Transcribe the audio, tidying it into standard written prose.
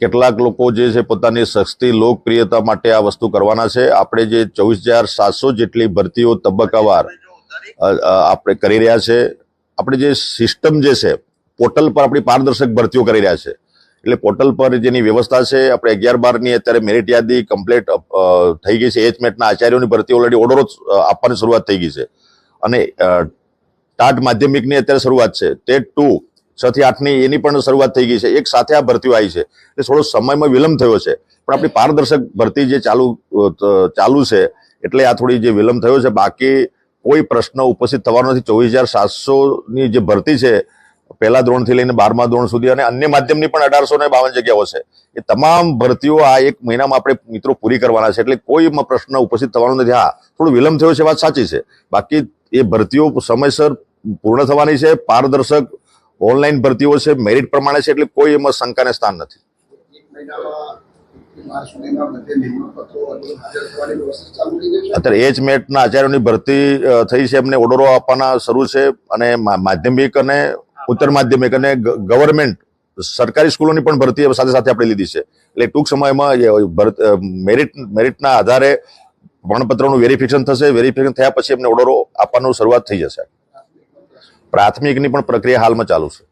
કેટલાક લોકો જે છે પોતાની સસ્તી લોકપ્રિયતા માટે આ વસ્તુ કરવાના છે। આપણે જે 24,700 જેટલી ભરતીઓ તબક્કાવાર આપણે કરી રહ્યા છે। આપણે જે સિસ્ટમ જે છે પોર્ટલ પર આપણી પારદર્શક ભરતીઓ કરી રહ્યા છે, એટલે પોર્ટલ પર જેની વ્યવસ્થા છે આપણે 11-12ની અત્યારે મેરિટ યાદી કમ્પ્લીટ થઈ ગઈ છે। એચમેટના આચાર્યોની ભરતી ઓલરેડી ઓર્ડરો આપવાની શરૂઆત થઈ ગઈ છે અને ટાટ માધ્યમિકની અત્યારે શરૂઆત છે। ટેટ 2 6 થી 8ની એની પણ શરૂઆત થઈ ગઈ છે। એક સાથે આ ભરતીઓ આવી છે એટલે થોડો સમયમાં વિલંબ થયો છે, પણ આપણી પારદર્શક ભરતી જે ચાલુ છે એટલે આ થોડી જે વિલંબ થયો છે। બાકી કોઈ પ્રશ્ન ઉપસ્થિત થવાનો નથી। 24,700ની જે ભરતી છે પહેલા ધોરણથી લઈને 12મા ધોરણ સુધી અને અન્ય માધ્યમની પણ 1852 જગ્યાઓ છે, એ તમામ ભરતીઓ આ એક મહિનામાં આપણે મિત્રો પૂરી કરવાના છે, એટલે કોઈ પ્રશ્ન ઉપસ્થિત થવાનો નથી। હા, થોડો વિલંબ થયો છે, વાત સાચી છે, બાકી એ ભરતીઓ સમયસર પૂર્ણ થવાની છે। પારદર્શક ઓનલાઈન ભરતીઓ છે, મેરિટ પ્રમાણે છે, એટલે કોઈ એમાં શંકાને સ્થાન નથી। અત્યારે એચમેટના આચાર્યોની ભરતી થઈ છે, એમને ઓર્ડરો આપવાના શરૂ છે અને માધ્યમિક અને ઉત્તર માધ્યમિક અને ગવર્મેન્ટ સરકારી સ્કૂલોની પણ ભરતી સાથે સાથે આપણે લીધી છે, એટલે ટૂંક સમયમાં મેરિટના આધારે પ્રમાણપત્રોનું વેરિફિકેશન થશે। વેરિફિકેશન થયા પછી એમને ઓર્ડરો આપવાનું શરૂઆત થઈ જશે। પ્રાથમિકની પણ પ્રક્રિયા હાલમાં ચાલુ છે।